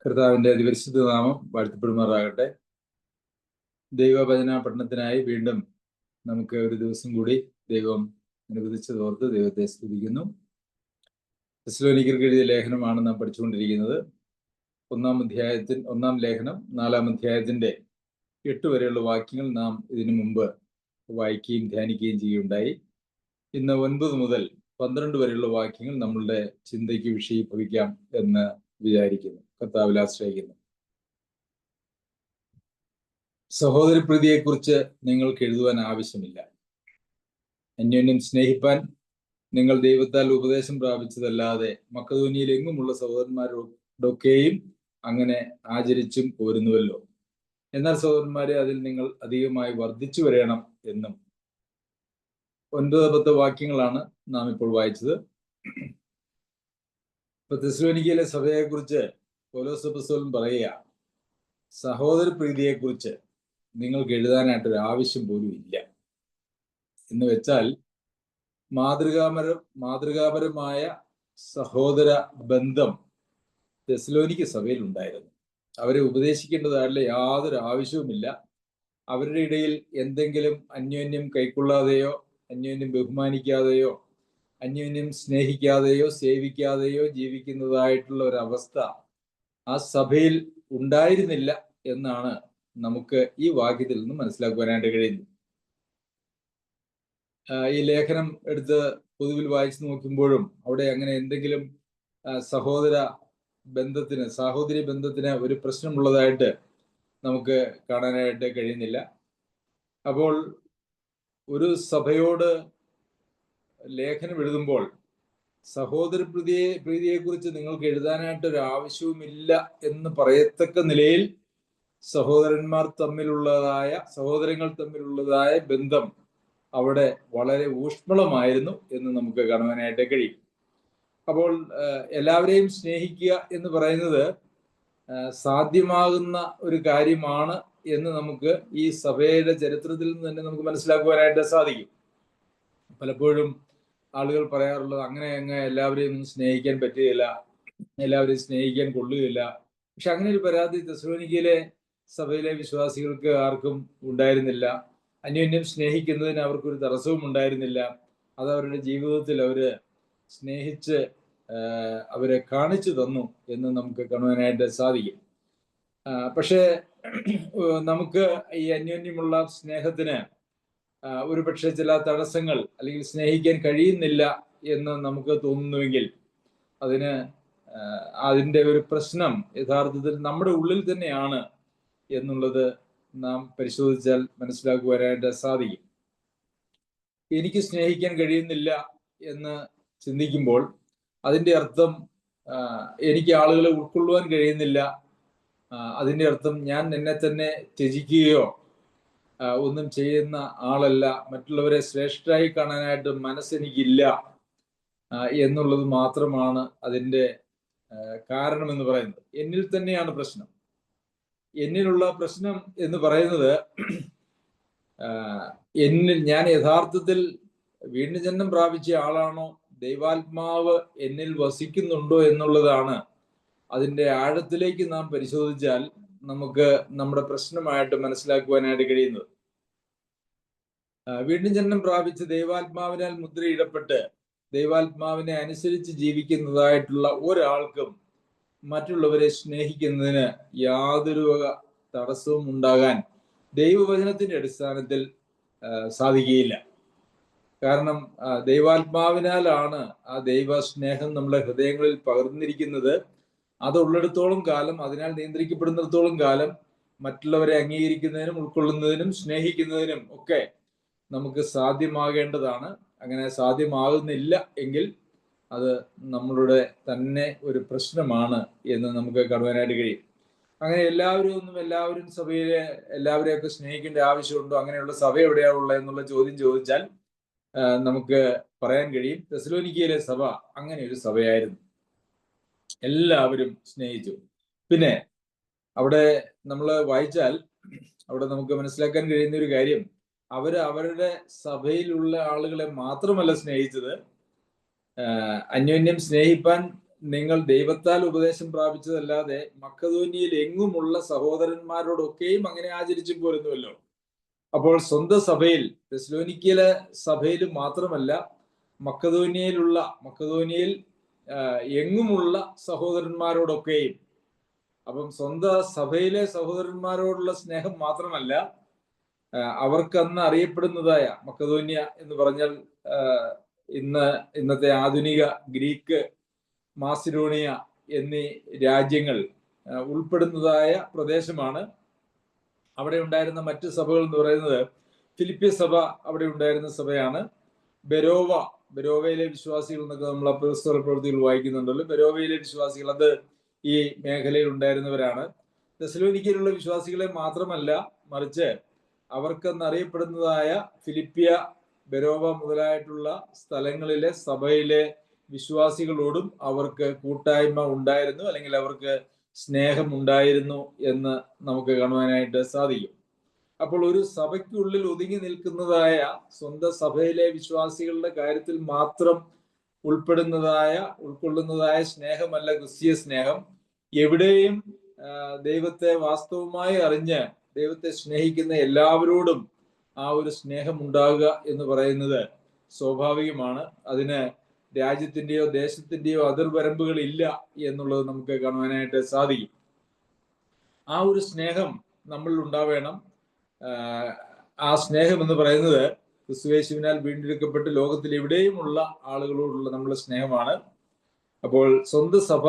കർത്താവിന്റെ അതിപരിശുദ്ധ നാമം വാഴ്ത്തപ്പെടുമാറാകട്ടെ. ദൈവവചന പഠനത്തിനായി വീണ്ടും നമുക്ക് ഒരു ദിവസം കൂടി ദൈവം അനുവദിച്ചതോർത്ത് ദൈവത്തെ സ്തുതിക്കുന്നു. തെസ്സലോനിക്കർക്ക് എഴുതിയ ലേഖനമാണ് നാം പഠിച്ചുകൊണ്ടിരിക്കുന്നത്. ഒന്നാം ലേഖനം 4-ാം അധ്യായത്തിന്റെ 8 വരെയുള്ള വാക്യങ്ങൾ നാം ഇതിനു മുമ്പ് വായിക്കുകയും ധ്യാനിക്കുകയും ചെയ്യുകയുണ്ടായി. ഇന്ന് 9 മുതൽ 12 വരെയുള്ള വാക്യങ്ങൾ നമ്മളുടെ ചിന്തയ്ക്ക് വിഷയീഭവിക്കാം എന്ന് വിചാരിക്കുന്നു, കർത്താവിൽ ആശ്രയിക്കുന്നു. സഹോദരപ്രീതിയെക്കുറിച്ച് നിങ്ങൾക്ക് എഴുതുവാൻ ആവശ്യമില്ല. അന്യോന്യം സ്നേഹിപ്പാൻ നിങ്ങൾ ദൈവത്താൽ ഉപദേശം പ്രാപിച്ചതല്ലാതെ മക്കെദോന്യയിൽ എങ്ങുമുള്ള സഹോദരന്മാരോടൊക്കെയും അങ്ങനെ ആചരിച്ചും പോരുന്നുവല്ലോ. എന്നാൽ സഹോദരന്മാരെ, അതിൽ നിങ്ങൾ അധികമായി വർദ്ധിച്ചു വരേണം എന്നും. 9-10 വാക്യങ്ങളാണ് നാം ഇപ്പോൾ വായിച്ചത്. തെസ്സലോനിക്കയിലെ സഭയെക്കുറിച്ച് പൗലോസ് അപ്പോസ്തലൻ പറയുക, സഹോദരപ്രീതിയെക്കുറിച്ച് നിങ്ങൾക്ക് എഴുതാനായിട്ടൊരു ആവശ്യം പോലും ഇല്ല എന്ന് വെച്ചാൽ, മാതൃകാപരമായ സഹോദര ബന്ധം തെസ്സലോനിക്ക സഭയിൽ ഉണ്ടായിരുന്നു. അവരെ ഉപദേശിക്കേണ്ടതായിട്ടുള്ള യാതൊരു ആവശ്യവുമില്ല. അവരുടെ ഇടയിൽ എന്തെങ്കിലും അന്യോന്യം കൈക്കൊള്ളാതെയോ അന്യോന്യം ബഹുമാനിക്കാതെയോ അന്യോന്യം സ്നേഹിക്കാതെയോ സേവിക്കാതെയോ ജീവിക്കുന്നതായിട്ടുള്ള ഒരവസ്ഥ ആ സഭയിൽ ഉണ്ടായിരുന്നില്ല എന്നാണ് നമുക്ക് ഈ വാക്യത്തിൽ നിന്ന് മനസ്സിലാക്കുവാനായിട്ട് കഴിയുന്നത്. ഈ ലേഖനം എടുത്ത് പൊതുവിൽ വായിച്ചു നോക്കുമ്പോഴും അവിടെ അങ്ങനെ എന്തെങ്കിലും സാഹോദര്യ ബന്ധത്തിന് ഒരു പ്രശ്നമുള്ളതായിട്ട് നമുക്ക് കാണാനായിട്ട് കഴിയുന്നില്ല. അപ്പോൾ ഒരു സഭയോട് ലേഖനം എഴുതുമ്പോൾ സഹോദരപ്രീതിയെക്കുറിച്ച് നിങ്ങൾക്ക് എഴുതാനായിട്ടൊരു ആവശ്യവുമില്ല എന്ന് പറയത്തക്ക നിലയിൽ സഹോദരങ്ങൾ തമ്മിലുള്ളതായ ബന്ധം അവിടെ വളരെ ഊഷ്മളമായിരുന്നു എന്ന് നമുക്ക് കാണുവാനായിട്ട് കഴിയും. അപ്പോൾ എല്ലാവരെയും സ്നേഹിക്കുക എന്ന് പറയുന്നത് സാധ്യമാകുന്ന ഒരു കാര്യമാണ് എന്ന് നമുക്ക് ഈ സഭയുടെ ചരിത്രത്തിൽ നിന്ന് തന്നെ നമുക്ക് മനസ്സിലാക്കുവാനായിട്ട് സാധിക്കും. പലപ്പോഴും ആളുകൾ പറയാറുള്ളത്, അങ്ങനെ എല്ലാവരെയും സ്നേഹിക്കാൻ പറ്റുകയില്ല, എല്ലാവരെയും സ്നേഹിക്കാൻ കൊള്ളുകയില്ല. പക്ഷെ അങ്ങനെ ഒരു പരാതി തെസ്സലോനിക്കയിലെ സഭയിലെ വിശ്വാസികൾക്ക് ആർക്കും ഉണ്ടായിരുന്നില്ല. അന്യോന്യം സ്നേഹിക്കുന്നതിന് അവർക്കൊരു തടസ്സവും ഉണ്ടായിരുന്നില്ല. അത് അവരുടെ ജീവിതത്തിൽ അവര് സ്നേഹിച്ച് അവരെ കാണിച്ചു തന്നു എന്ന് നമുക്ക് കാണുവാനായിട്ട് സാധിക്കും. പക്ഷേ നമുക്ക് ഈ അന്യോന്യമുള്ള സ്നേഹത്തിന് ഒരു പക്ഷേ ചില തടസ്സങ്ങൾ അല്ലെങ്കിൽ സ്നേഹിക്കാൻ കഴിയുന്നില്ല എന്ന് നമുക്ക് തോന്നുന്നുവെങ്കിൽ അതിൻ്റെ ഒരു പ്രശ്നം യഥാർത്ഥത്തിൽ നമ്മുടെ ഉള്ളിൽ തന്നെയാണ് എന്നുള്ളത് നാം പരിശോധിച്ചാൽ മനസ്സിലാക്കുവാനായിട്ട് സാധിക്കും. എനിക്ക് സ്നേഹിക്കാൻ കഴിയുന്നില്ല എന്ന് ചിന്തിക്കുമ്പോൾ അതിൻ്റെ അർത്ഥം എനിക്ക് ആളുകളെ ഉൾക്കൊള്ളുവാൻ കഴിയുന്നില്ല, അതിൻ്റെ അർത്ഥം ഞാൻ എന്നെ തന്നെ ത്യജിക്കുകയോ ഒന്നും ചെയ്യുന്ന ആളല്ല, മറ്റുള്ളവരെ ശ്രേഷ്ഠരായി കാണാനായിട്ട് മനസ്സെനിക്കില്ല എന്നുള്ളത് മാത്രമാണ് അതിൻ്റെ കാരണം എന്ന് പറയുന്നത്. എന്നിൽ തന്നെയാണ് പ്രശ്നം. എന്നിലുള്ള പ്രശ്നം എന്ന് പറയുന്നത് ഞാൻ യഥാർത്ഥത്തിൽ വീണ്ടും ജന്മം പ്രാപിച്ച ആളാണോ, ദൈവാത്മാവ് എന്നിൽ വസിക്കുന്നുണ്ടോ എന്നുള്ളതാണ്. അതിൻ്റെ ആഴത്തിലേക്ക് നാം പരിശോധിച്ചാൽ നമുക്ക് നമ്മുടെ പ്രശ്നമായിട്ട് മനസ്സിലാക്കുവാനായിട്ട് കഴിയുന്നത്. വീണ്ടും ജന്മം പ്രാപിച്ച് ദൈവാത്മാവിനാൽ മുദ്രയിടപ്പെട്ട് ദൈവാത്മാവിനെ അനുസരിച്ച് ജീവിക്കുന്നതായിട്ടുള്ള ഒരാൾക്കും മറ്റുള്ളവരെ സ്നേഹിക്കുന്നതിന് യാതൊരു തടസ്സവും ഉണ്ടാകാൻ ദൈവവചനത്തിന്റെ അടിസ്ഥാനത്തിൽ സാധിക്കുകയില്ല. കാരണം ദൈവാത്മാവിനാലാണ് ആ ദൈവ സ്നേഹം നമ്മുടെ ഹൃദയങ്ങളിൽ പകർന്നിരിക്കുന്നത്. അതുള്ളിടത്തോളം കാലം, അതിനാൽ നിയന്ത്രിക്കപ്പെടുന്നിടത്തോളം കാലം മറ്റുള്ളവരെ അംഗീകരിക്കുന്നതിനും ഉൾക്കൊള്ളുന്നതിനും സ്നേഹിക്കുന്നതിനും ഒക്കെ നമുക്ക് സാധ്യമാകേണ്ടതാണ്. അങ്ങനെ സാധ്യമാകുന്നില്ല എങ്കിൽ അത് നമ്മളുടെ തന്നെ ഒരു പ്രശ്നമാണ് എന്ന് നമുക്ക് കാണുവാനായിട്ട് കഴിയും. അങ്ങനെ എല്ലാവരും സഭയിലെ എല്ലാവരെയൊക്കെ സ്നേഹിക്കേണ്ട ആവശ്യമുണ്ടോ, അങ്ങനെയുള്ള സഭ എവിടെയാണുള്ളത് എന്നുള്ള ചോദ്യം ചോദിച്ചാൽ നമുക്ക് പറയാൻ കഴിയും, തെസ്സലോനിക്കയിലെ സഭ അങ്ങനെ ഒരു സഭയായിരുന്നു. എല്ലാവരും സ്നേഹിച്ചു. പിന്നെ അവിടെ നമ്മൾ വായിച്ചാൽ അവിടെ നമുക്ക് മനസ്സിലാക്കാൻ കഴിയുന്ന ഒരു കാര്യം, അവരുടെ സഭയിലുള്ള ആളുകളെ മാത്രമല്ല സ്നേഹിച്ചത്, അന്യോന്യം സ്നേഹിപ്പാൻ നിങ്ങൾ ദൈവത്താൽ ഉപദേശം പ്രാപിച്ചതല്ലാതെ മക്കതോന്യയിൽ എങ്ങുമുള്ള സഹോദരന്മാരോടൊക്കെയും അങ്ങനെ ആചരിച്ചു പോരുന്നുവല്ലോ. അപ്പോൾ സ്വന്തം സഭയിൽ, തെസ്സലോനിക്കയിലെ സഭയിൽ മാത്രമല്ല, മക്കതോന്യയിൽ എങ്ങുമുള്ള സഹോദരന്മാരോടൊക്കെയും. അപ്പം സ്വന്തം സഭയിലെ സഹോദരന്മാരോടുള്ള സ്നേഹം മാത്രമല്ല, അവർക്ക് അന്ന് അറിയപ്പെടുന്നതായ മക്കതോന്യ എന്ന് പറഞ്ഞാൽ ഇന്നത്തെ ആധുനിക ഗ്രീക്ക്, മാസിഡോണിയ എന്നീ രാജ്യങ്ങൾ ഉൾപ്പെടുന്നതായ പ്രദേശമാണ്. അവിടെ ഉണ്ടായിരുന്ന മറ്റു സഭകൾ എന്ന് പറയുന്നത് ഫിലിപ്പിയ സഭ അവിടെ ഉണ്ടായിരുന്ന സഭയാണ്. ബെരോവയിലെ വിശ്വാസികൾ എന്നൊക്കെ നമ്മൾ അപ്പോസ്തല പ്രവൃത്തികൾ വായിക്കുന്നുണ്ടല്ലോ. ബെരോവയിലെ വിശ്വാസികൾ അത് ഈ മേഖലയിൽ ഉണ്ടായിരുന്നവരാണ്. തെസ്സലോനിക്കയിലുള്ള വിശ്വാസികളെ മാത്രമല്ല, മറിച്ച് അവർക്കെന്ന് അറിയപ്പെടുന്നതായ ഫിലിപ്പിയ, ബെരോവ മുതലായിട്ടുള്ള സ്ഥലങ്ങളിലെ സഭയിലെ വിശ്വാസികളോടും അവർക്ക് കൂട്ടായ്മ ഉണ്ടായിരുന്നു, അല്ലെങ്കിൽ അവർക്ക് സ്നേഹം ഉണ്ടായിരുന്നു എന്ന് നമുക്ക് കാണുവാനായിട്ട് സാധിക്കും. അപ്പോൾ ഒരു സഭയ്ക്കുള്ളിൽ ഒതുങ്ങി നിൽക്കുന്നതായ സ്വന്തം സഭയിലെ വിശ്വാസികളുടെ കാര്യത്തിൽ മാത്രം ഉൾക്കൊള്ളുന്നതായ സ്നേഹമല്ല ക്രിസ്തീയ സ്നേഹം. എവിടെയും ദൈവത്തെ വാസ്തവമായി അറിഞ്ഞ് ദൈവത്തെ സ്നേഹിക്കുന്ന എല്ലാവരോടും ആ ഒരു സ്നേഹം ഉണ്ടാകുക എന്ന് പറയുന്നത് സ്വാഭാവികമാണ്. അതിന് രാജ്യത്തിന്റെയോ ദേശത്തിന്റെയോ അതിർവരമ്പുകൾ ഇല്ല എന്നുള്ളത് നമുക്ക് കാണുവാനായിട്ട് സാധിക്കും. ആ ഒരു സ്നേഹം നമ്മളിൽ ഉണ്ടാവേണം. ആ സ്നേഹം എന്ന് പറയുന്നത് ക്രിസ്തുയേശുവിനാൽ വീണ്ടെടുക്കപ്പെട്ട് ലോകത്തിൽ എവിടെയുമുള്ള ആളുകളോടുള്ള നമ്മുടെ സ്നേഹമാണ്. അപ്പോൾ സ്വന്തം സഭ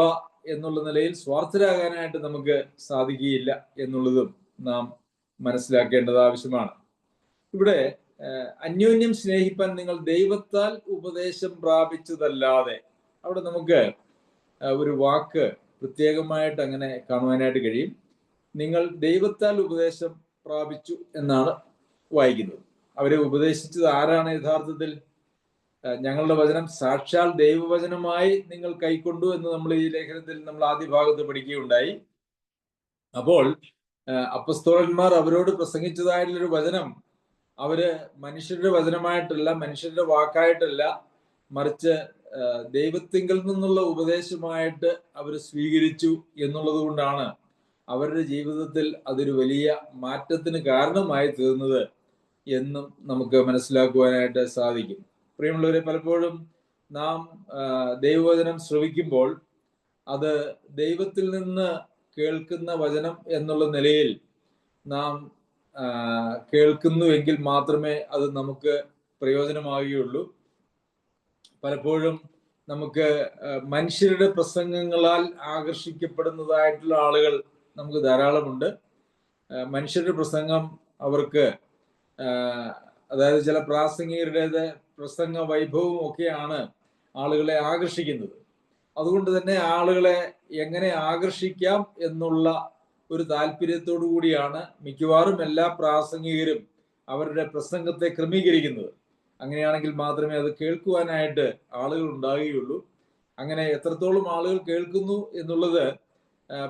എന്നുള്ള നിലയിൽ സ്വാർത്ഥരാകാനായിട്ട് നമുക്ക് സാധിക്കുകയില്ല എന്നുള്ളതും നാം മനസ്സിലാക്കേണ്ടത് ആവശ്യമാണ്. ഇവിടെ അന്യോന്യം സ്നേഹിപ്പാൻ നിങ്ങൾ ദൈവത്താൽ ഉപദേശം പ്രാപിച്ചതല്ലാതെ, അവിടെ നമുക്ക് ഒരു വാക്ക് പ്രത്യേകമായിട്ട് അങ്ങനെ കാണുവാനായിട്ട് കഴിയും. നിങ്ങൾ ദൈവത്താൽ ഉപദേശം പ്രാപിച്ചു എന്നാണ് വായിക്കുന്നത്. അവരെ ഉപദേശിച്ചത് ആരാണ്? യഥാർത്ഥത്തിൽ ഞങ്ങളുടെ വചനം സാക്ഷാൽ ദൈവവചനമായി നിങ്ങൾ കൈക്കൊണ്ടു എന്ന് നമ്മൾ ഈ ലേഖനത്തിൽ നമ്മൾ ആദ്യ ഭാഗത്ത് പഠിക്കുകയുണ്ടായി. അപ്പോൾ അപ്പസ്തോലന്മാർ അവരോട് പ്രസംഗിച്ചതായിട്ടുള്ളൊരു വചനം അവര് മനുഷ്യരുടെ വചനമായിട്ടല്ല, മനുഷ്യരുടെ വാക്കായിട്ടല്ല, മറിച്ച് ദൈവത്തിങ്കൽ നിന്നുള്ള ഉപദേശമായിട്ട് അവർ സ്വീകരിച്ചു എന്നുള്ളത് കൊണ്ടാണ് അവരുടെ ജീവിതത്തിൽ അതൊരു വലിയ മാറ്റത്തിന് കാരണമായി തീർന്നത് എന്നും നമുക്ക് മനസ്സിലാക്കുവാനായിട്ട് സാധിക്കും. പ്രിയമുള്ളവരെ, പലപ്പോഴും നാം ദൈവവചനം ശ്രവിക്കുമ്പോൾ അത് ദൈവത്തിൽ നിന്ന് കേൾക്കുന്ന വചനം എന്നുള്ള നിലയിൽ നാം കേൾക്കുന്നുവെങ്കിൽ മാത്രമേ അത് നമുക്ക് പ്രയോജനമാകുകയുള്ളൂ. പലപ്പോഴും നമുക്ക് മനുഷ്യരുടെ പ്രസംഗങ്ങളാൽ ആകർഷിക്കപ്പെടുന്നതായിട്ടുള്ള ആളുകൾ നമുക്ക് ധാരാളമുണ്ട്. മനുഷ്യരുടെ പ്രസംഗം അവർക്ക്, അതായത് ചില പ്രാസംഗികരുടേത് പ്രസംഗ വൈഭവവും ഒക്കെയാണ് ആളുകളെ ആകർഷിക്കുന്നത്. അതുകൊണ്ട് തന്നെ ആളുകളെ എങ്ങനെ ആകർഷിക്കാം എന്നുള്ള ഒരു താല്പര്യത്തോടു കൂടിയാണ് മിക്കവാറും എല്ലാ പ്രാസംഗികരും അവരുടെ പ്രസംഗത്തെ ക്രമീകരിക്കുന്നത്. അങ്ങനെയാണെങ്കിൽ മാത്രമേ അത് കേൾക്കുവാനായിട്ട് ആളുകൾ ഉണ്ടാകുകയുള്ളൂ. അങ്ങനെ എത്രത്തോളം ആളുകൾ കേൾക്കുന്നു എന്നുള്ളത്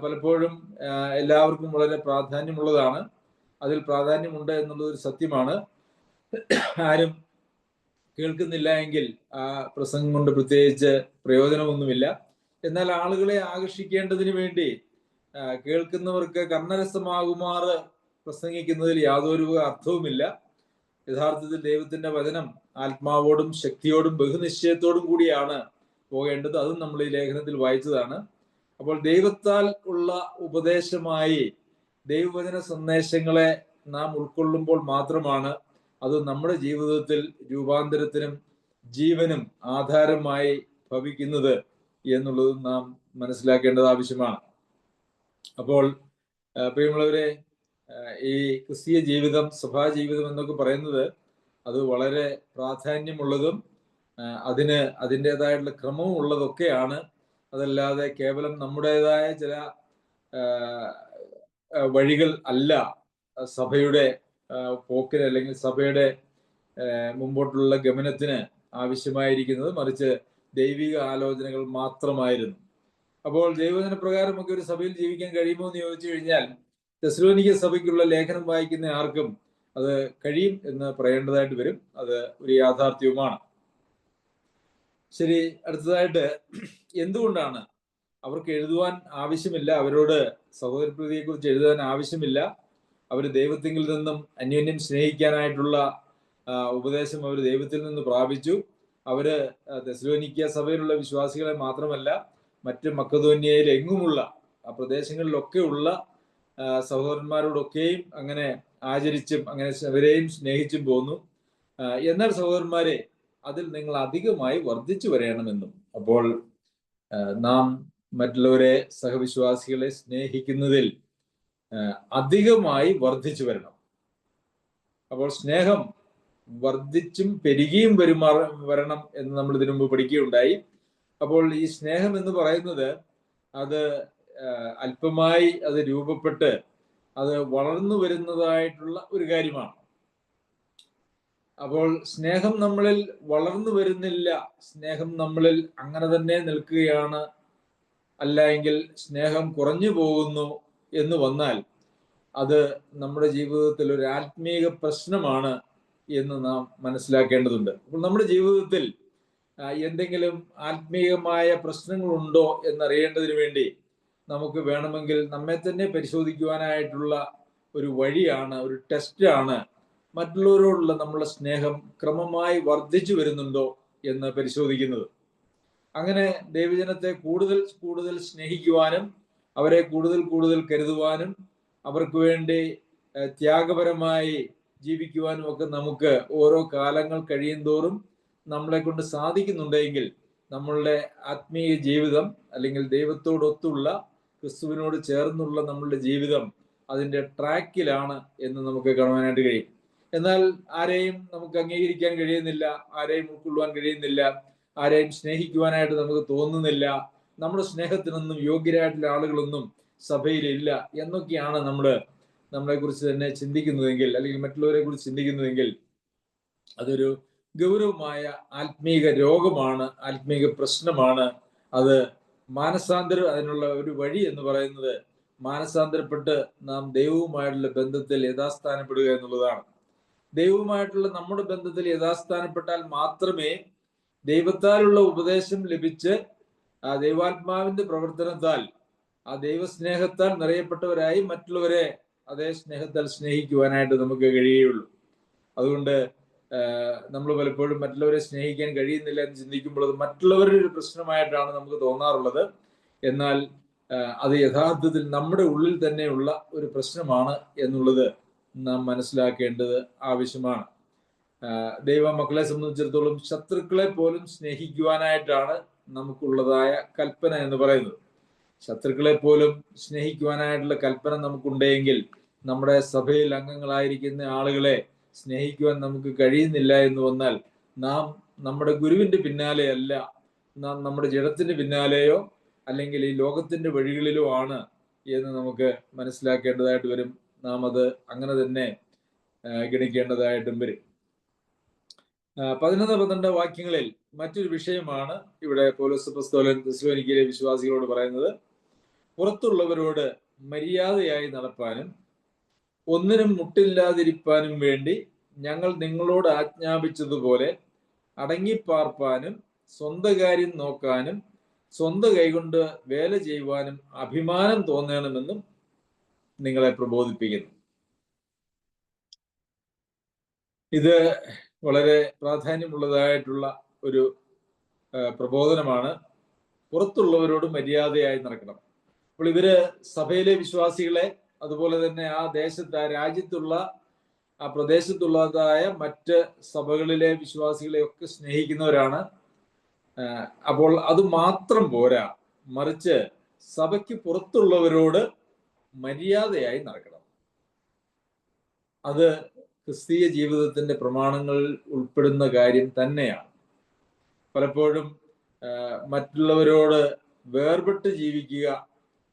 പലപ്പോഴും എല്ലാവർക്കും വളരെ പ്രാധാന്യമുള്ളതാണ്. അതിൽ പ്രാധാന്യമുണ്ട് എന്നുള്ളത് ഒരു സത്യമാണ്. ആരും കേൾക്കുന്നില്ല എങ്കിൽ ആ പ്രസംഗം കൊണ്ട് പ്രത്യേകിച്ച് പ്രയോജനമൊന്നുമില്ല. എന്നാൽ ആളുകളെ ആകർഷിക്കേണ്ടതിന് വേണ്ടി കേൾക്കുന്നവർക്ക് കർണരസമാകുമാറ് പ്രസംഗിക്കുന്നതിൽ യാതൊരു അർത്ഥവുമില്ല. യഥാർത്ഥത്തിൽ ദൈവത്തിന്റെ വചനം ആത്മാവോടും ശക്തിയോടും ബഹുനിശ്ചയത്തോടും കൂടിയാണ് പോകേണ്ടത്. അതും നമ്മൾ ഈ ലേഖനത്തിൽ വായിച്ചതാണ്. അപ്പോൾ ദൈവത്താൽ ഉള്ള ഉപദേശമായി ദൈവവചന സന്ദേശങ്ങളെ നാം ഉൾക്കൊള്ളുമ്പോൾ മാത്രമാണ് അത് നമ്മുടെ ജീവിതത്തിൽ രൂപാന്തരത്തിനും ജീവനും ആധാരമായി ഭവിക്കുന്നത് എന്നുള്ളത് നാം മനസ്സിലാക്കേണ്ടത് ആവശ്യമാണ്. അപ്പോൾ പ്രിയമുള്ളവരെ, ഈ ക്രിസ്തീയ ജീവിതം, സഭാജീവിതം എന്നൊക്കെ പറയുന്നത് അത് വളരെ പ്രാധാന്യമുള്ളതും അതിന് അതിൻ്റെതായിട്ടുള്ള ക്രമവും ഉള്ളതൊക്കെയാണ്. അതല്ലാതെ കേവലം നമ്മുടേതായ ചില വഴികൾ അല്ല സഭയുടെ പോക്കിന് അല്ലെങ്കിൽ സഭയുടെ മുമ്പോട്ടുള്ള ഗമനത്തിന് ആവശ്യമായിരിക്കുന്നത്, മറിച്ച് ദൈവിക ആലോചനകൾ മാത്രമായിരുന്നു. അപ്പോൾ ദൈവവചന പ്രകാരമൊക്കെ ഒരു സഭയിൽ ജീവിക്കാൻ കഴിയുമോ എന്ന് ചോദിച്ചു കഴിഞ്ഞാൽ തെസ്സലോനിക്ക സഭയ്ക്കുള്ള ലേഖനം വായിക്കുന്ന ആർക്കും അത് കഴിയും എന്ന് പറയേണ്ടതായിട്ട് വരും. അത് ഒരു യാഥാർത്ഥ്യവുമാണ്. ശരി, അടുത്തതായിട്ട് എന്തുകൊണ്ടാണ് അവർക്ക് എഴുതുവാൻ ആവശ്യമില്ല, അവരോട് സഹോദരപ്രീതിയെ കുറിച്ച് എഴുതാൻ ആവശ്യമില്ല, അവർ ദൈവത്തിൽ നിന്നും അന്യോന്യം സ്നേഹിക്കാനായിട്ടുള്ള ഉപദേശം അവർ ദൈവത്തിൽ നിന്ന് പ്രാപിച്ചു. അവര് തെസ്സലോനിക്ക സഭയിലുള്ള വിശ്വാസികളെ മാത്രമല്ല, മറ്റ് മക്കെദോന്യയിൽ എങ്ങുമുള്ള ആ പ്രദേശങ്ങളിലൊക്കെ ഉള്ള സഹോദരന്മാരോടൊക്കെയും അങ്ങനെ ആചരിച്ചും അങ്ങനെ അവരെയും സ്നേഹിച്ചും പോന്നു. എന്നാൽ സഹോദരന്മാരെ, അതിൽ നിങ്ങൾ അധികമായി വർദ്ധിച്ചു വരണമെന്നും. അപ്പോൾ നാം മറ്റുള്ളവരെ, സഹവിശ്വാസികളെ സ്നേഹിക്കുന്നതിൽ അധികമായി വർദ്ധിച്ചു വരണം. അപ്പോൾ സ്നേഹം വർദ്ധിച്ചും പെരുകിയും വരണം എന്ന് നമ്മൾ ഇതിനു മുമ്പ് പഠിക്കുകയുണ്ടായി. അപ്പോൾ ഈ സ്നേഹം എന്ന് പറയുന്നത് അത് അല്പമായി അത് രൂപപ്പെട്ട് അത് വളർന്നു വരുന്നതായിട്ടുള്ള ഒരു കാര്യമാണ്. അപ്പോൾ സ്നേഹം നമ്മളിൽ വളർന്നു വരുന്നില്ല, സ്നേഹം നമ്മളിൽ അങ്ങനെ തന്നെ നിൽക്കുകയാണ്, അല്ല എങ്കിൽ സ്നേഹം കുറഞ്ഞു പോകുന്നു എന്ന് വന്നാൽ അത് നമ്മുടെ ജീവിതത്തിൽ ഒരു ആത്മീക പ്രശ്നമാണ് എന്ന് നാം മനസ്സിലാക്കേണ്ടതുണ്ട്. അപ്പോൾ നമ്മുടെ ജീവിതത്തിൽ എന്തെങ്കിലും ആത്മീയമായ പ്രശ്നങ്ങളുണ്ടോ എന്നറിയേണ്ടതിന് വേണ്ടി നമുക്ക് വേണമെങ്കിൽ നമ്മെ തന്നെ പരിശോധിക്കുവാനായിട്ടുള്ള ഒരു വഴിയാണ്, ഒരു ടെസ്റ്റാണ് മറ്റുള്ളവരോടുള്ള നമ്മളുടെ സ്നേഹം ക്രമമായി വർദ്ധിച്ചു വരുന്നുണ്ടോ എന്ന് പരിശോധിക്കുന്നത്. അങ്ങനെ ദൈവജനത്തെ കൂടുതൽ കൂടുതൽ സ്നേഹിക്കുവാനും അവരെ കൂടുതൽ കൂടുതൽ കരുതുവാനും അവർക്ക് വേണ്ടി ത്യാഗപരമായി ജീവിക്കുവാനും ഒക്കെ നമുക്ക് ഓരോ കാലങ്ങൾ കഴിയും തോറും നമ്മളെ കൊണ്ട് സാധിക്കുന്നുണ്ടെങ്കിൽ നമ്മളുടെ ആത്മീയ ജീവിതം, അല്ലെങ്കിൽ ദൈവത്തോടൊത്തുള്ള ക്രിസ്തുവിനോട് ചേർന്നുള്ള നമ്മളുടെ ജീവിതം അതിൻ്റെ ട്രാക്കിലാണ് എന്ന് നമുക്ക് കാണുവാനായിട്ട് കഴിയും. എന്നാൽ ആരെയും നമുക്ക് അംഗീകരിക്കാൻ കഴിയുന്നില്ല, ആരെയും ഉൾക്കൊള്ളുവാൻ കഴിയുന്നില്ല, ആരെയും സ്നേഹിക്കുവാനായിട്ട് നമുക്ക് തോന്നുന്നില്ല, നമ്മുടെ സ്നേഹത്തിനൊന്നും യോഗ്യരായിട്ടുള്ള ആളുകളൊന്നും സഭയിലില്ല എന്നൊക്കെയാണ് നമ്മളെ കുറിച്ച് തന്നെ ചിന്തിക്കുന്നതെങ്കിൽ, അല്ലെങ്കിൽ മറ്റുള്ളവരെ കുറിച്ച് ചിന്തിക്കുന്നതെങ്കിൽ അതൊരു ഗൗരവമായ ആത്മീക രോഗമാണ്, ആത്മീക പ്രശ്നമാണ്. അത് അതിനുള്ള ഒരു വഴി എന്ന് പറയുന്നത് മാനസാന്തരപ്പെട്ട് നാം ദൈവവുമായിട്ടുള്ള ബന്ധത്തിൽ യഥാസ്ഥാനപ്പെടുക എന്നുള്ളതാണ്. ദൈവവുമായിട്ടുള്ള നമ്മുടെ ബന്ധത്തിൽ യഥാസ്ഥാനപ്പെട്ടാൽ മാത്രമേ ദൈവത്താലുള്ള ഉപദേശം ലഭിച്ച് ആ ദൈവാത്മാവിന്റെ പ്രവർത്തനത്താൽ ആ ദൈവസ്നേഹത്താൽ നിറയപ്പെട്ടവരായി മറ്റുള്ളവരെ അതേ സ്നേഹത്താൽ സ്നേഹിക്കുവാനായിട്ട് നമുക്ക് കഴിയുകയുള്ളൂ. അതുകൊണ്ട് നമ്മൾ പലപ്പോഴും മറ്റുള്ളവരെ സ്നേഹിക്കാൻ കഴിയുന്നില്ല എന്ന് ചിന്തിക്കുമ്പോൾ അത് മറ്റുള്ളവരുടെ ഒരു പ്രശ്നമായിട്ടാണ് നമുക്ക് തോന്നാറുള്ളത്. എന്നാൽ അത് യഥാർത്ഥത്തിൽ നമ്മുടെ ഉള്ളിൽ തന്നെയുള്ള ഒരു പ്രശ്നമാണ് എന്നുള്ളത് നാം മനസ്സിലാക്കേണ്ടത് ആവശ്യമാണ്. ദൈവ മക്കളെ സംബന്ധിച്ചിടത്തോളം ശത്രുക്കളെ പോലും സ്നേഹിക്കുവാനായിട്ടാണ് നമുക്കുള്ളതായ കൽപ്പന എന്ന് പറയുന്നത്. ശത്രുക്കളെ പോലും സ്നേഹിക്കുവാനായിട്ടുള്ള കൽപ്പന നമുക്കുണ്ടെങ്കിൽ നമ്മുടെ സഭയിൽ അംഗങ്ങളായിരിക്കുന്ന ആളുകളെ സ്നേഹിക്കുവാൻ നമുക്ക് കഴിയുന്നില്ല എന്ന് വന്നാൽ നാം നമ്മുടെ ഗുരുവിന്റെ പിന്നാലെയല്ല, നാം നമ്മുടെ ജഡത്തിന്റെ പിന്നാലെയോ അല്ലെങ്കിൽ ഈ ലോകത്തിന്റെ വഴികളിലോ ആണ് എന്ന് നമുക്ക് മനസ്സിലാക്കേണ്ടതായിട്ട് വരും. നാം അത് അങ്ങനെ തന്നെ ഗണിക്കേണ്ടതായിട്ടും വരും. 11-12 വാക്യങ്ങളിൽ മറ്റൊരു വിഷയമാണ് ഇവിടെ പൗലോസ് അപ്പോസ്തലൻ തെസ്സലോനിക്കയിലെ വിശ്വാസികളോട് പറയുന്നത്. പുറത്തുള്ളവരോട് മര്യാദയായി നടപ്പാനും ഒന്നിനും മുട്ടില്ലാതിരിപ്പാനും വേണ്ടി ഞങ്ങൾ നിങ്ങളോട് ആജ്ഞാപിച്ചതുപോലെ അടങ്ങിപ്പാർപ്പാനും സ്വന്തം കാര്യം നോക്കാനും സ്വന്തം കൈകൊണ്ട് വേല ചെയ്യുവാനും അഭിമാനം തോന്നണമെന്നും നിങ്ങളെ പ്രബോധിപ്പിക്കുന്നു. ഇത് വളരെ പ്രാധാന്യമുള്ളതായിട്ടുള്ള ഒരു പ്രബോധനമാണ്. പുറത്തുള്ളവരോട് മര്യാദയായി നടക്കണം. അപ്പോൾ ഇവര് സഭയിലെ വിശ്വാസികളെ, അതുപോലെ തന്നെ ആ രാജ്യത്തുള്ള ആ പ്രദേശത്തുള്ളതായ മറ്റ് സഭകളിലെ വിശ്വാസികളെ ഒക്കെ സ്നേഹിക്കുന്നവരാണ്. അപ്പോൾ അത് മാത്രം പോരാ, മറിച്ച് സഭയ്ക്ക് പുറത്തുള്ളവരോട് മര്യാദയായി നടക്കണം. അത് ക്രിസ്തീയ ജീവിതത്തിന്റെ പ്രമാണങ്ങളിൽ ഉൾപ്പെടുന്ന കാര്യം തന്നെയാണ്. പലപ്പോഴും മറ്റുള്ളവരോട് വേർപെട്ട് ജീവിക്കുക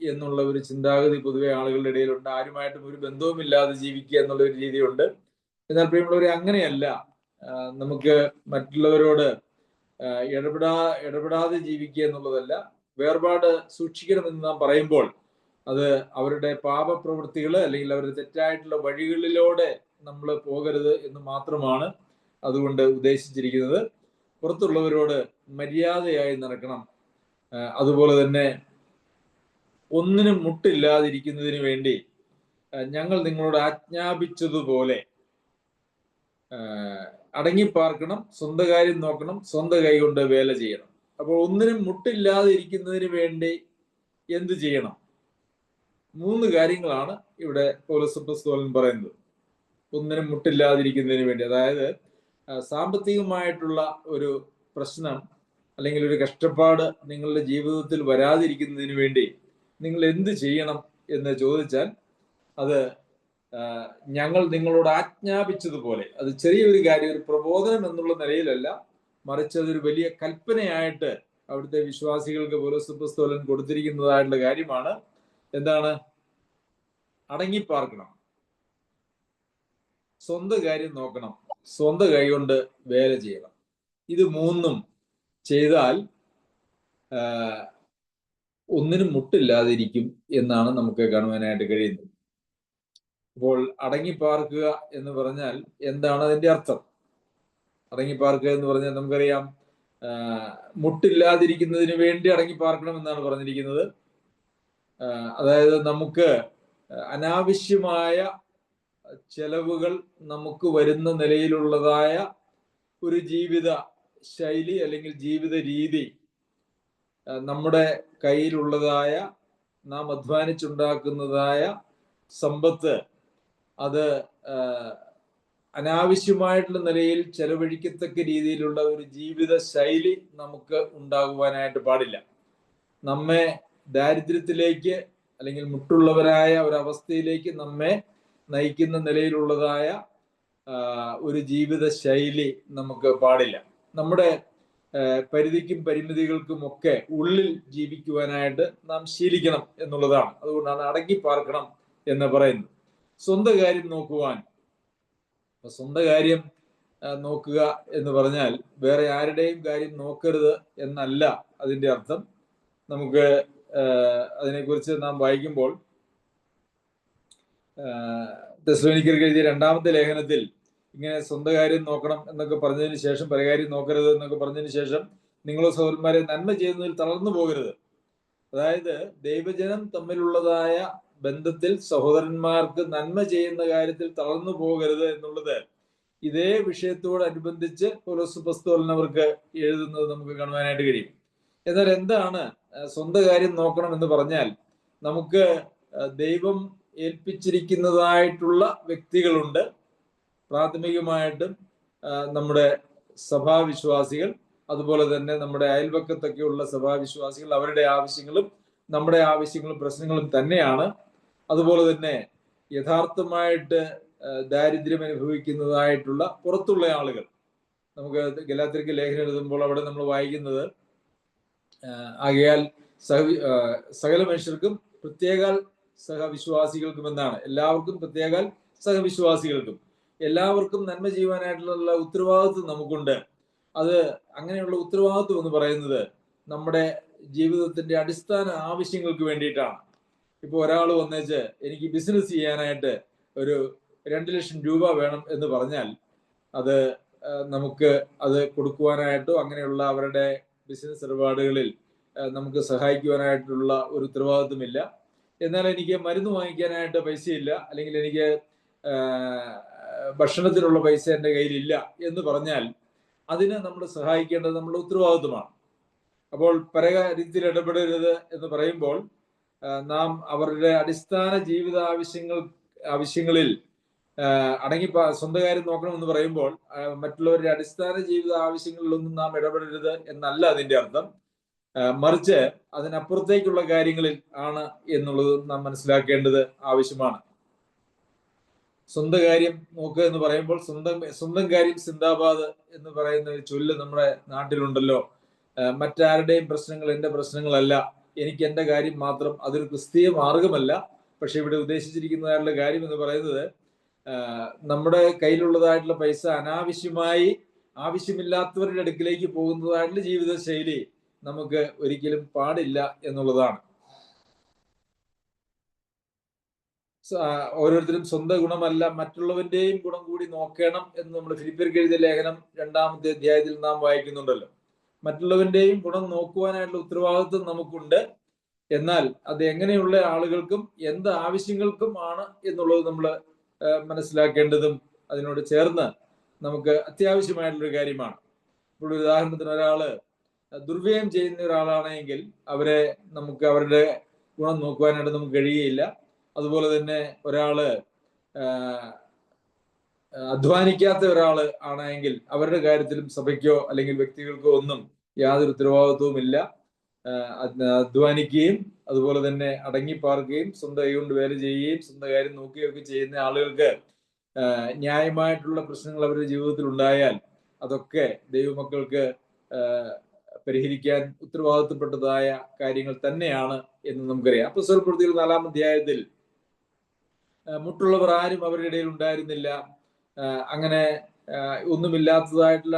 എന്നുള്ള ഒരു ചിന്താഗതി പൊതുവെ ആളുകളുടെ ഇടയിലുണ്ട്. ആരുമായിട്ടും ഒരു ബന്ധവുമില്ലാതെ ജീവിക്കുക എന്നുള്ള ഒരു രീതിയുണ്ട്. എന്നാൽ പ്രിയമുള്ളവരെ, അങ്ങനെയല്ല. നമുക്ക് മറ്റുള്ളവരോട് ഇടപെടാതെ ജീവിക്കുക എന്നുള്ളതല്ല. വേർപാട് സൂക്ഷിക്കണമെന്ന് നാം പറയുമ്പോൾ അത് അവരുടെ പാപപ്രവൃത്തികൾ അല്ലെങ്കിൽ അവരുടെ തെറ്റായിട്ടുള്ള വഴികളിലൂടെ നമ്മൾ പോകരുത് എന്ന് മാത്രമാണ് അതുകൊണ്ട് ഉദ്ദേശിച്ചിരിക്കുന്നത്. പുറത്തുള്ളവരോട് മര്യാദയായി നടക്കണം. അതുപോലെ തന്നെ ഒന്നിനും മുട്ടില്ലാതിരിക്കുന്നതിന് വേണ്ടി ഞങ്ങൾ നിങ്ങളോട് ആജ്ഞാപിച്ചതുപോലെ അടങ്ങിപ്പാർക്കണം, സ്വന്തം കാര്യം നോക്കണം, സ്വന്തം കൈ കൊണ്ട് വേല ചെയ്യണം. അപ്പോൾ ഒന്നിനും മുട്ടില്ലാതെ ഇരിക്കുന്നതിന് വേണ്ടി എന്ത് ചെയ്യണം? 3 കാര്യങ്ങളാണ് ഇവിടെ പൗലോസ് അപ്പോസ്തലൻ പറയുന്നത്. ഒന്നിനും മുട്ടില്ലാതിരിക്കുന്നതിന് വേണ്ടി, അതായത് സാമ്പത്തികമായിട്ടുള്ള ഒരു പ്രശ്നം അല്ലെങ്കിൽ ഒരു കഷ്ടപ്പാട് നിങ്ങളുടെ ജീവിതത്തിൽ വരാതിരിക്കുന്നതിന് വേണ്ടി നിങ്ങൾ എന്ത് ചെയ്യണം എന്ന് ചോദിച്ചാൽ, അത് ഞങ്ങൾ നിങ്ങളോട് ആജ്ഞാപിച്ചതുപോലെ, അത് ചെറിയൊരു കാര്യം, ഒരു പ്രബോധനം എന്നുള്ള നിലയിലല്ല, മറിച്ച് അതൊരു വലിയ കൽപ്പനയായിട്ട് അവിടുത്തെ വിശ്വാസികൾക്ക് പൗലോസ് അപ്പോസ്തലൻ കൊടുത്തിരിക്കുന്നതായിട്ടുള്ള കാര്യമാണ്. എന്താണ്? അടങ്ങിപ്പാർക്കണം, സ്വന്തം കാര്യം നോക്കണം, സ്വന്തം കൈ കൊണ്ട് വേല ചെയ്യണം. ഇത് 3 ചെയ്താൽ ഒന്നിനും മുട്ടില്ലാതിരിക്കും എന്നാണ് നമുക്ക് കാണുവാനായിട്ട് കഴിയുന്നത്. അപ്പോൾ അടങ്ങിപ്പാർക്കുക എന്ന് പറഞ്ഞാൽ എന്താണ് അതിന്റെ അർത്ഥം? അടങ്ങിപ്പാർക്കുക എന്ന് പറഞ്ഞാൽ നമുക്കറിയാം, മുട്ടില്ലാതിരിക്കുന്നതിന് വേണ്ടി അടങ്ങിപ്പാർക്കണം എന്നാണ് പറഞ്ഞിരിക്കുന്നത്. അതായത് നമുക്ക് അനാവശ്യമായ ചെലവുകൾ നമുക്ക് വരുന്ന നിലയിലുള്ളതായ ഒരു ജീവിത ശൈലി അല്ലെങ്കിൽ ജീവിത രീതി, നമ്മുടെ കയ്യിലുള്ളതായ നാം അധ്വാനിച്ചുണ്ടാക്കുന്നതായ സമ്പത്ത്, അത് അനാവശ്യമായിട്ടുള്ള നിലയിൽ ചെലവഴിക്കത്തക്ക രീതിയിലുള്ള ഒരു ജീവിത ശൈലി നമുക്ക് ഉണ്ടാകുവാനായിട്ട് പാടില്ല. നമ്മെ ദാരിദ്ര്യത്തിലേക്ക് അല്ലെങ്കിൽ മുട്ടുള്ളവരായ ഒരവസ്ഥയിലേക്ക് നമ്മെ നയിക്കുന്ന നിലയിലുള്ളതായ ഒരു ജീവിത ശൈലി നമുക്ക് പാടില്ല. നമ്മുടെ പരിധിക്കും പരിമിതികൾക്കും ഒക്കെ ഉള്ളിൽ ജീവിക്കുവാനായിട്ട് നാം ശീലിക്കണം എന്നുള്ളതാണ്. അതുകൊണ്ടാണ് അടങ്ങി പാർക്കണം എന്ന് പറയുന്നത്. സ്വന്തം കാര്യം നോക്കുവാൻ, സ്വന്തം കാര്യം നോക്കുക എന്ന് പറഞ്ഞാൽ വേറെ ആരുടെയും കാര്യം നോക്കരുത് എന്നല്ല അതിന്റെ അർത്ഥം. നമുക്ക് അതിനെക്കുറിച്ച് നാം വായിക്കുമ്പോൾ തെസ്സലോനിക്കർക്ക് എഴുതിയ 2-ാമത്തെ ലേഖനത്തിൽ ഇങ്ങനെ സ്വന്തം കാര്യം നോക്കണം എന്നൊക്കെ പറഞ്ഞതിന് ശേഷം, പരകാര്യം നോക്കരുത് എന്നൊക്കെ പറഞ്ഞതിന് ശേഷം, നിങ്ങളോ സഹോദരന്മാരെ നന്മ ചെയ്യുന്നതിൽ തളർന്നു പോകരുത്. അതായത് ദൈവജനം തമ്മിലുള്ളതായ ബന്ധത്തിൽ സഹോദരന്മാർക്ക് നന്മ ചെയ്യുന്ന കാര്യത്തിൽ തളർന്നു പോകരുത് എന്നുള്ളത് ഇതേ വിഷയത്തോടനുബന്ധിച്ച് പൗലോസ് അപ്പോസ്തലൻ അവർക്ക് എഴുതുന്നത് നമുക്ക് കാണുവാനായിട്ട് കഴിയും. എന്നാൽ എന്താണ് സ്വന്തം കാര്യം നോക്കണം എന്ന് പറഞ്ഞാൽ, നമുക്ക് ദൈവം ഏൽപ്പിച്ചിരിക്കുന്നതായിട്ടുള്ള വ്യക്തികളുണ്ട്. പ്രാഥമികമായിട്ടും നമ്മുടെ സഭാവിശ്വാസികൾ, അതുപോലെ തന്നെ നമ്മുടെ അയൽവക്കത്തൊക്കെയുള്ള സഭാവിശ്വാസികൾ, അവരുടെ ആവശ്യങ്ങളും നമ്മുടെ ആവശ്യങ്ങളും പ്രശ്നങ്ങളും തന്നെയാണ്. അതുപോലെ തന്നെ യഥാർത്ഥമായിട്ട് ദാരിദ്ര്യം അനുഭവിക്കുന്നതായിട്ടുള്ള പുറത്തുള്ള ആളുകൾ, നമുക്ക് ഗലാത്യർക്ക് ലേഖനം എഴുതുമ്പോൾ അവിടെ നമ്മൾ വായിക്കുന്നത്, ആകയാൽ സകല മനുഷ്യർക്കും പ്രത്യേക സഹവിശ്വാസികൾക്കും എന്നാണ്. എല്ലാവർക്കും പ്രത്യേക സഹവിശ്വാസികൾക്കും എല്ലാവർക്കും നന്മ ചെയ്യുവാനായിട്ടുള്ള ഉത്തരവാദിത്വം നമുക്കുണ്ട്. അത് അങ്ങനെയുള്ള ഉത്തരവാദിത്വം എന്ന് പറയുന്നത് നമ്മുടെ ജീവിതത്തിന്റെ അടിസ്ഥാന ആവശ്യങ്ങൾക്ക് വേണ്ടിയിട്ടാണ്. ഇപ്പൊ ഒരാൾ വന്നേച്ച് എനിക്ക് ബിസിനസ് ചെയ്യാനായിട്ട് ഒരു 2 ലക്ഷം രൂപ വേണം എന്ന് പറഞ്ഞാൽ, അത് നമുക്ക് അത് കൊടുക്കുവാനായിട്ടോ അങ്ങനെയുള്ള അവരുടെ ബിസിനസ് ഇടപാടുകളിൽ നമുക്ക് സഹായിക്കുവാനായിട്ടുള്ള ഒരു ഉത്തരവാദിത്വമില്ല. എന്നാൽ എനിക്ക് മരുന്ന് വാങ്ങിക്കാനായിട്ട് പൈസയില്ല, അല്ലെങ്കിൽ എനിക്ക് ഭക്ഷണത്തിനുള്ള പൈസ എൻ്റെ കയ്യിലില്ല എന്ന് പറഞ്ഞാൽ അതിന് നമ്മൾ സഹായിക്കേണ്ടത് നമ്മുടെ ഉത്തരവാദിത്വമാണ്. അപ്പോൾ പരകാര്യത്തിൽ ഇടപെടരുത് എന്ന് പറയുമ്പോൾ നാം അവരുടെ അടിസ്ഥാന ജീവിത ആവശ്യങ്ങളിൽ സ്വന്തം കാര്യം നോക്കണമെന്ന് പറയുമ്പോൾ മറ്റുള്ളവരുടെ അടിസ്ഥാന ജീവിത ആവശ്യങ്ങളിലൊന്നും നാം ഇടപെടരുത് എന്നല്ല അതിന്റെ അർത്ഥം. മറിച്ച് അതിനപ്പുറത്തേക്കുള്ള കാര്യങ്ങളിൽ ആണ് എന്നുള്ളത് നാം മനസ്സിലാക്കേണ്ടത് ആവശ്യമാണ്. സ്വന്തം കാര്യം നോക്കുക എന്ന് പറയുമ്പോൾ സ്വന്തം കാര്യം സിന്ദാബാദ് എന്ന് പറയുന്ന ഒരു ചൊല്ല് നമ്മുടെ നാട്ടിലുണ്ടല്ലോ. മറ്റാരുടെയും പ്രശ്നങ്ങൾ എൻ്റെ പ്രശ്നങ്ങളല്ല, എനിക്ക് എൻ്റെ കാര്യം മാത്രം. അതൊരു ക്രിസ്തീയ മാർഗമല്ല. പക്ഷെ ഇവിടെ ഉദ്ദേശിച്ചിരിക്കുന്നതായിട്ടുള്ള കാര്യം എന്ന് പറയുന്നത്, നമ്മുടെ കയ്യിലുള്ളതായിട്ടുള്ള പൈസ അനാവശ്യമായി ആവശ്യമില്ലാത്തവരുടെ അടുക്കിലേക്ക് പോകുന്നതായിട്ടുള്ള ജീവിത ശൈലി നമുക്ക് ഒരിക്കലും പാടില്ല എന്നുള്ളതാണ്. ഓരോരുത്തരും സ്വന്തം ഗുണമല്ല മറ്റുള്ളവന്റെയും ഗുണം കൂടി നോക്കണം എന്ന് നമ്മൾ ഫിലിപ്പിയർക്ക് എഴുതിയ ലേഖനം 2-ാമത്തെ അധ്യായത്തിൽ നാം വായിക്കുന്നുണ്ടല്ലോ. മറ്റുള്ളവന്റെയും ഗുണം നോക്കുവാനായിട്ടുള്ള ഉത്തരവാദിത്വം നമുക്കുണ്ട്. എന്നാൽ അത് എങ്ങനെയുള്ള ആളുകൾക്കും എന്ത് ആവശ്യങ്ങൾക്കും ആണ് എന്നുള്ളത് നമ്മൾ മനസ്സിലാക്കേണ്ടതും അതിനോട് ചേർന്ന് നമുക്ക് അത്യാവശ്യമായിട്ടുള്ളൊരു കാര്യമാണ്. ഇപ്പോൾ ഉദാഹരണത്തിന് ഒരാള് ദുർവ്യയം ചെയ്യുന്ന ഒരാളാണെങ്കിൽ അവരെ നമുക്ക് അവരുടെ ഗുണം നോക്കുവാനായിട്ട് നമുക്ക് കഴിയുകയില്ല. അതുപോലെ തന്നെ ഒരാള് അധ്വാനിക്കാത്ത ഒരാള് ആണെങ്കിൽ അവരുടെ കാര്യത്തിലും സഭയ്ക്കോ അല്ലെങ്കിൽ വ്യക്തികൾക്കോ ഒന്നും യാതൊരു ഉത്തരവാദിത്വവും ഇല്ല. അധ്വാനിക്കുകയും അതുപോലെ തന്നെ അടങ്ങിപ്പാർക്കുകയും സ്വന്തം കൈകൊണ്ട് വേല ചെയ്യുകയും സ്വന്തം കാര്യം നോക്കുകയൊക്കെ ചെയ്യുന്ന ആളുകൾക്ക് ന്യായമായിട്ടുള്ള പ്രശ്നങ്ങൾ അവരുടെ ജീവിതത്തിൽ ഉണ്ടായാൽ അതൊക്കെ ദൈവമക്കൾക്ക് പരിഹരിക്കാൻ ഉത്തരവാദിത്വപ്പെട്ടതായ കാര്യങ്ങൾ തന്നെയാണ് എന്ന് നമുക്കറിയാം. അപ്പോസ്തലപ്രവൃത്തികൾ 4-ാം അധ്യായത്തിൽ മുട്ടുള്ളവർ ആരും അവരുടെ ഇടയിൽ ഉണ്ടായിരുന്നില്ല. അങ്ങനെ ഒന്നുമില്ലാത്തതായിട്ടുള്ള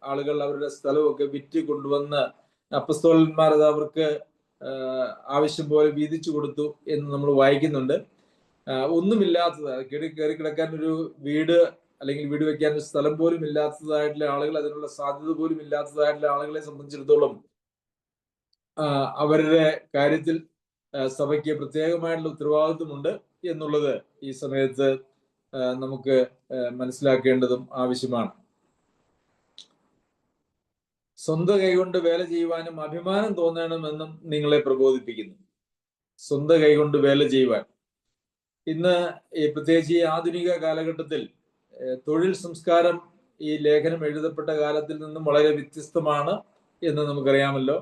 ആളുകൾ അവരുടെ സ്ഥലമൊക്കെ വിറ്റ് കൊണ്ടുവന്ന് അപ്പസ്തോലന്മാർ അത് അവർക്ക് ആവശ്യം പോലെ വീതിച്ചു കൊടുത്തു എന്ന് നമ്മൾ വായിക്കുന്നുണ്ട്. ഒന്നുമില്ലാത്തത് കയറി കിടക്കാൻ ഒരു വീട് അല്ലെങ്കിൽ വീട് വെക്കാൻ ഒരു സ്ഥലം പോലും ഇല്ലാത്തതായിട്ടുള്ള ആളുകൾ, അതിനുള്ള സാധ്യത പോലും ഇല്ലാത്തതായിട്ടുള്ള ആളുകളെ സംബന്ധിച്ചിടത്തോളം അവരുടെ കാര്യത്തിൽ സഭയ്ക്ക് പ്രത്യേകമായിട്ടുള്ള ഉത്തരവാദിത്വമുണ്ട് എന്നുള്ളത് ഈ സമയത്ത് നമുക്ക് മനസ്സിലാക്കേണ്ടതും ആവശ്യമാണ്. സ്വന്തം കൈകൊണ്ട് വേല ചെയ്യുവാനും അഭിമാനം തോന്നണമെന്നും നിങ്ങളെ പ്രബോധിപ്പിക്കുന്നു. സ്വന്തം കൈകൊണ്ട് വേല ചെയ്യുവാൻ ഇന്ന് പ്രത്യേകിച്ച് ഈ ആധുനിക കാലഘട്ടത്തിൽ തൊഴിൽ സംസ്കാരം ഈ ലേഖനം എഴുതപ്പെട്ട കാലത്തിൽ നിന്നും വളരെ വ്യത്യസ്തമാണ് എന്ന് നമുക്കറിയാമല്ലോ.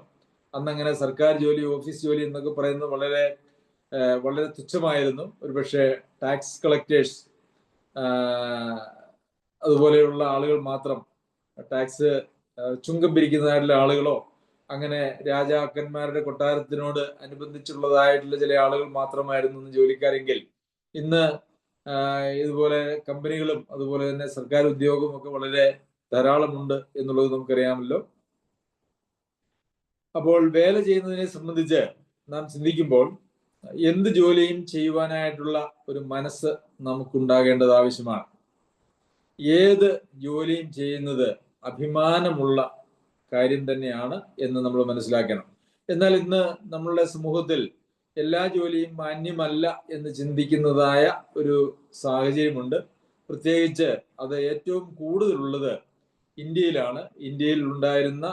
അന്നങ്ങനെ സർക്കാർ ജോലി, ഓഫീസ് ജോലി എന്നൊക്കെ പറയുന്നത് വളരെ വളരെ തുച്ഛമായിരുന്നു. ഒരുപക്ഷെ ടാക്സ് കളക്ടേഴ്സ് അതുപോലെയുള്ള ആളുകൾ മാത്രം, ടാക്സ് ചുങ്കം പിരിക്കുന്നതായിട്ടുള്ള ആളുകളോ അങ്ങനെ രാജാക്കന്മാരുടെ കൊട്ടാരത്തിനോട് അനുബന്ധിച്ചുള്ളതായിട്ടുള്ള ചില ആളുകൾ മാത്രമായിരുന്നു ജോലിക്കാരെങ്കിൽ ഇന്ന് ഇതുപോലെ കമ്പനികളും അതുപോലെ തന്നെ സർക്കാർ ഉദ്യോഗവും ഒക്കെ വളരെ ധാരാളമുണ്ട് എന്നുള്ളത് നമുക്കറിയാമല്ലോ. അപ്പോൾ വേല ചെയ്യുന്നതിനെ സംബന്ധിച്ച് നാം ചിന്തിക്കുമ്പോൾ എന്ത് ജോലിയും ചെയ്യുവാനായിട്ടുള്ള ഒരു മനസ്സ് നമുക്കുണ്ടാകേണ്ടത് ആവശ്യമാണ്. ഏത് ജോലിയും ചെയ്യുന്നത് അഭിമാനമുള്ള കാര്യം തന്നെയാണ് എന്ന് നമ്മൾ മനസ്സിലാക്കണം. എന്നാൽ ഇന്ന് നമ്മളുടെ സമൂഹത്തിൽ എല്ലാ ജോലിയും മാന്യമല്ല എന്ന് ചിന്തിക്കുന്നതായ ഒരു സാഹചര്യമുണ്ട്. പ്രത്യേകിച്ച് അത് ഏറ്റവും കൂടുതലുള്ളത് ഇന്ത്യയിലാണ്. ഇന്ത്യയിൽ ഉണ്ടായിരുന്ന